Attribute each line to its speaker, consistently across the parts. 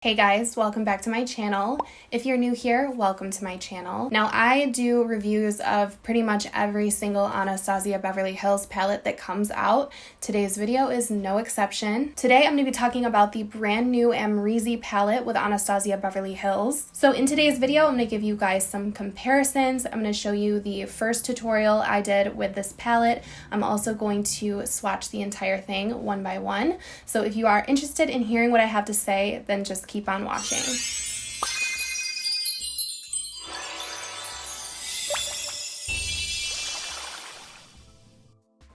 Speaker 1: Hey guys, welcome back to my channel. If you're new here, welcome to my channel. Now I do reviews of pretty much every single Anastasia Beverly Hills palette that comes out. Today's video is no exception. Today I'm going to be talking about the brand new Amrezy palette with Anastasia Beverly Hills. So in today's video, I'm going to give you guys some comparisons. I'm going to show you the first tutorial I did with this palette. I'm also going to swatch the entire thing one by one. So if you are interested in hearing what I have to say, then just keep on watching.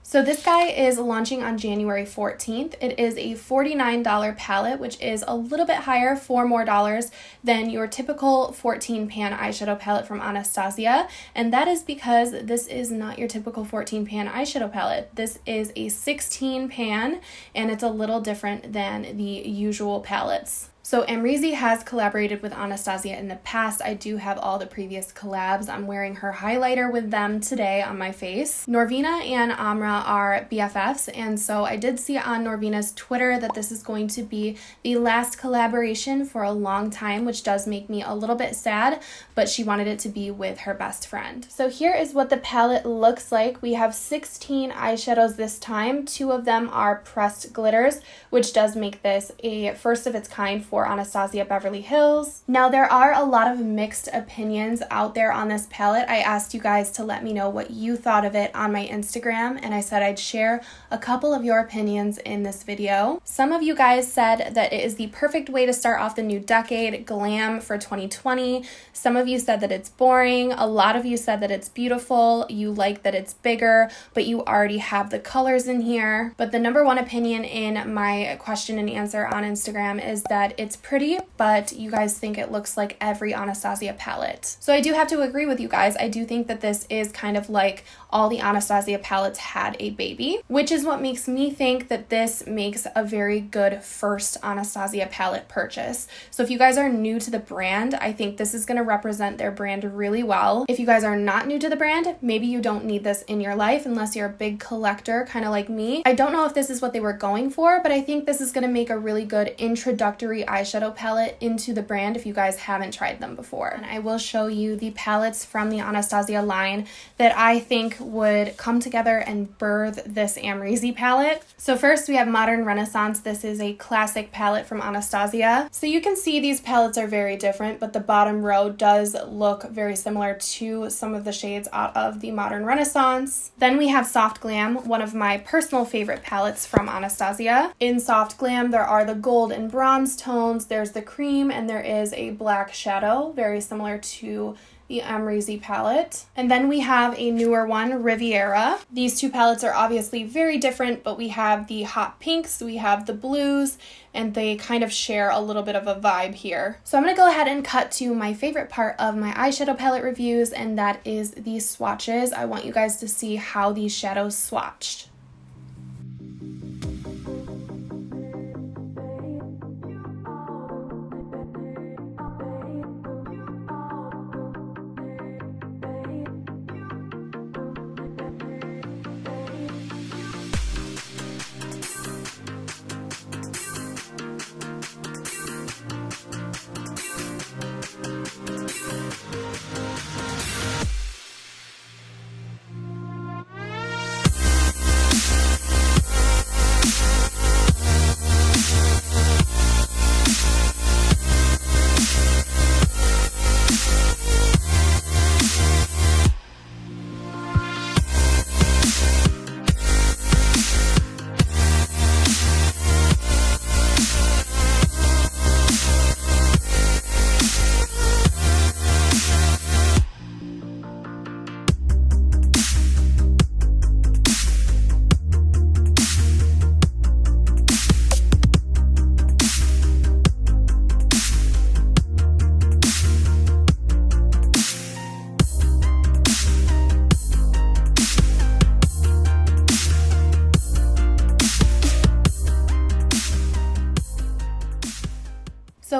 Speaker 1: So this guy is launching on January 14th. It is a $49 palette, which is a little bit higher, $4 more than your typical 14 pan eyeshadow palette from Anastasia. And that is because this is not your typical 14 pan eyeshadow palette. This is a 16 pan, and it's a little different than the usual palettes. So Amrezy has collaborated with Anastasia in the past. I do have all the previous collabs. I'm wearing her highlighter with them today on my face. Norvina and Amra are BFFs, and so I did see on Norvina's Twitter that this is going to be the last collaboration for a long time, which does make me a little bit sad, but she wanted it to be with her best friend. So here is what the palette looks like. We have 16 eyeshadows this time. 2 of them are pressed glitters, which does make this a first of its kind for Anastasia Beverly Hills. Now there are a lot of mixed opinions out there on this palette. I asked you guys to let me know what you thought of it on my Instagram, and I said I'd share a couple of your opinions in this video. Some of you guys said that it is the perfect way to start off the new decade, glam for 2020. Some of you said that it's boring. A lot of you said that it's beautiful. You like that it's bigger, but you already have the colors in here. But the number one opinion in my question and answer on Instagram is that it's pretty, but you guys think it looks like every Anastasia palette. So I do have to agree with you guys. I do think that this is kind of like all the Anastasia palettes had a baby, which is what makes me think that this makes a very good first Anastasia palette purchase. So if you guys are new to the brand, I think this is going to represent their brand really well. If you guys are not new to the brand, maybe you don't need this in your life unless you're a big collector, kind of like me. I don't know if this is what they were going for, but I think this is going to make a really good introductory eyeshadow palette into the brand if you guys haven't tried them before. And I will show you the palettes from the Anastasia line that I think would come together and birth this Amrezy palette. So first we have Modern Renaissance. This is a classic palette from Anastasia. So you can see these palettes are very different, but the bottom row does look very similar to some of the shades out of the Modern Renaissance. Then we have Soft Glam, one of my personal favorite palettes from Anastasia. In Soft Glam, there are the gold and bronze tones, there's the cream, and there is a black shadow, very similar to the Amrezy palette. And then we have a newer one, Riviera. These two palettes are obviously very different, but we have the hot pinks, we have the blues, and they kind of share a little bit of a vibe here. So I'm going to go ahead and cut to my favorite part of my eyeshadow palette reviews, and that is the swatches. I want you guys to see how these shadows swatched.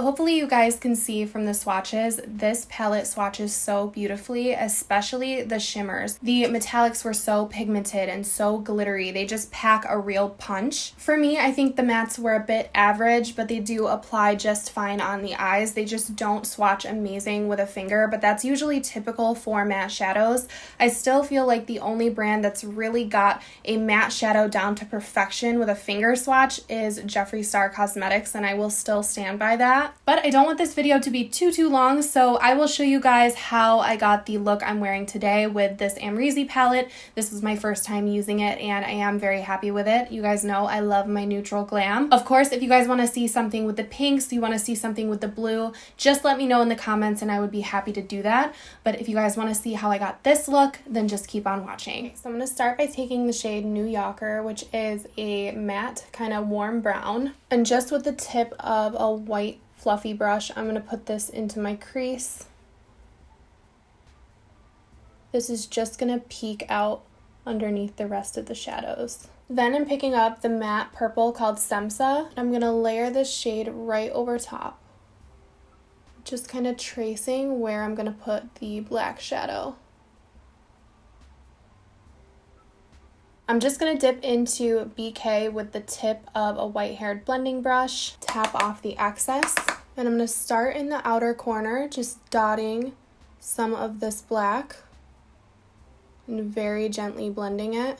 Speaker 1: hopefully you guys can see from the swatches, this palette swatches so beautifully, especially the shimmers. The metallics were so pigmented and so glittery. They just pack a real punch. For me, I think the mattes were a bit average, but they do apply just fine on the eyes. They just don't swatch amazing with a finger, but that's usually typical for matte shadows. I still feel like the only brand that's really got a matte shadow down to perfection with a finger swatch is Jeffree Star Cosmetics, and I will still stand by that. But I don't want this video to be too long, so I will show you guys how I got the look I'm wearing today with this Amrezy palette. This was my first time using it, and I am very happy with it. You guys know I love my neutral glam. Of course, if you guys want to see something with the pinks, you want to see something with the blue, just let me know in the comments and I would be happy to do that. But if you guys want to see how I got this look, then just keep on watching. So I'm going to start by taking the shade New Yorker, which is a matte kind of warm brown, and just with the tip of a white fluffy brush, I'm going to put this into my crease. This is just going to peek out underneath the rest of the shadows. Then I'm picking up the matte purple called Semsa. I'm going to layer this shade right over top, just kind of tracing where I'm going to put the black shadow. I'm just going to dip into BK with the tip of a white-haired blending brush, tap off the excess, and I'm going to start in the outer corner, just dotting some of this black and very gently blending it,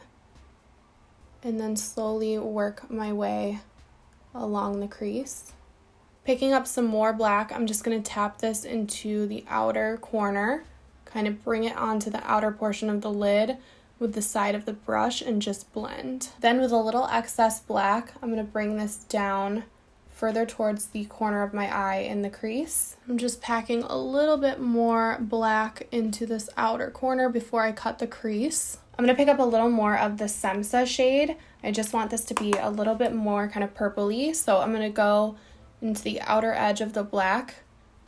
Speaker 1: and then slowly work my way along the crease. Picking up some more black, I'm just going to tap this into the outer corner, kind of bring it onto the outer portion of the lid with the side of the brush and just blend. Then with a little excess black, I'm going to bring this down further towards the corner of my eye in the crease. I'm just packing a little bit more black into this outer corner before I cut the crease. I'm going to pick up a little more of the Semsa shade. I just want this to be a little bit more kind of purpley, so I'm going to go into the outer edge of the black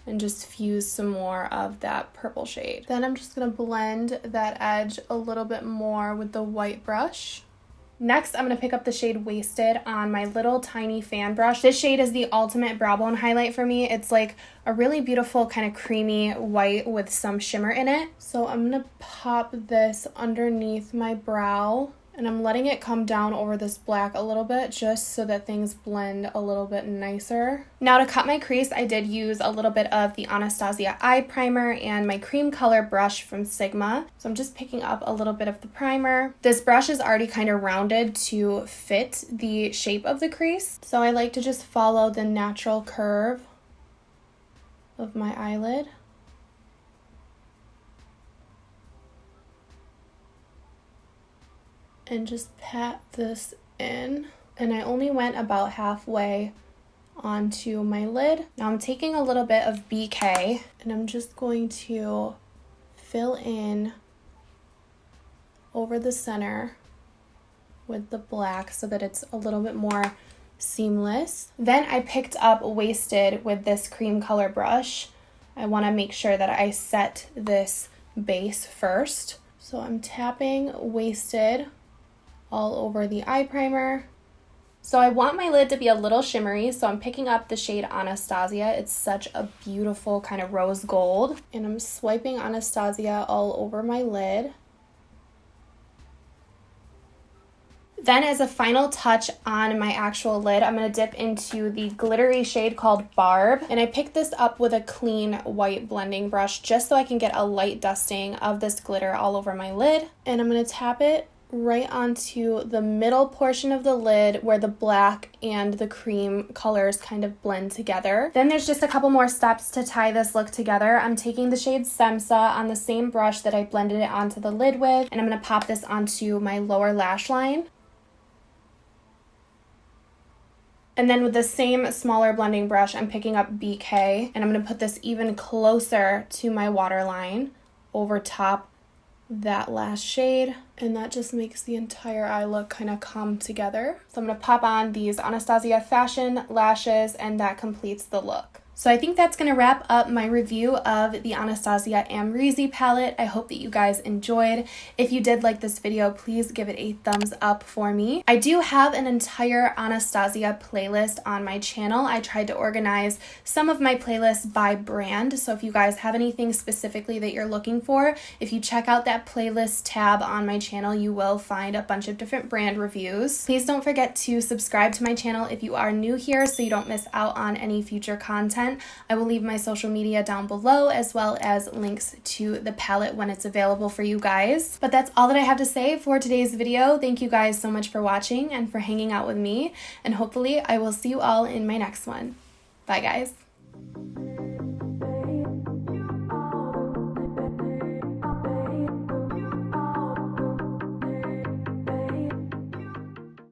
Speaker 1: and just fuse some more of that purple shade. Then I'm just going to blend that edge a little bit more with the white brush. Next, I'm going to pick up the shade Wasted on my little tiny fan brush. This shade is the ultimate brow bone highlight for me. It's like a really beautiful kind of creamy white with some shimmer in it. So I'm going to pop this underneath my brow, and I'm letting it come down over this black a little bit just so that things blend a little bit nicer. Now to cut my crease, I did use a little bit of the Anastasia eye primer and my cream color brush from Sigma. So I'm just picking up a little bit of the primer. This brush is already kind of rounded to fit the shape of the crease, so I like to just follow the natural curve of my eyelid. And just pat this in. And I only went about halfway onto my lid. Now I'm taking a little bit of BK and I'm just going to fill in over the center with the black so that it's a little bit more seamless. Then I picked up Wasted with this cream color brush. I want to make sure that I set this base first. So I'm tapping Wasted all over the eye primer. So I want my lid to be a little shimmery, so I'm picking up the shade Anastasia. It's such a beautiful kind of rose gold. And I'm swiping Anastasia all over my lid. Then as a final touch on my actual lid, I'm going to dip into the glittery shade called Barb. And I picked this up with a clean white blending brush just so I can get a light dusting of this glitter all over my lid. And I'm going to tap it right onto the middle portion of the lid where the black and the cream colors kind of blend together. Then there's just a couple more steps to tie this look together. I'm taking the shade Semsa on the same brush that I blended it onto the lid with, and I'm going to pop this onto my lower lash line. And then with the same smaller blending brush, I'm picking up BK, and I'm going to put this even closer to my waterline over top that last shade, and that just makes the entire eye look kind of come together. So I'm going to pop on these Anastasia Fashion lashes, and that completes the look. So I think that's going to wrap up my review of the Anastasia Amrezy palette. I hope that you guys enjoyed. If you did like this video, please give it a thumbs up for me. I do have an entire Anastasia playlist on my channel. I tried to organize some of my playlists by brand, so if you guys have anything specifically that you're looking for, if you check out that playlist tab on my channel, you will find a bunch of different brand reviews. Please don't forget to subscribe to my channel if you are new here so you don't miss out on any future content. I will leave my social media down below as well as links to the palette when it's available for you guys. But that's all that I have to say for today's video. Thank you guys so much for watching and for hanging out with me, and hopefully I will see you all in my next one. Bye guys.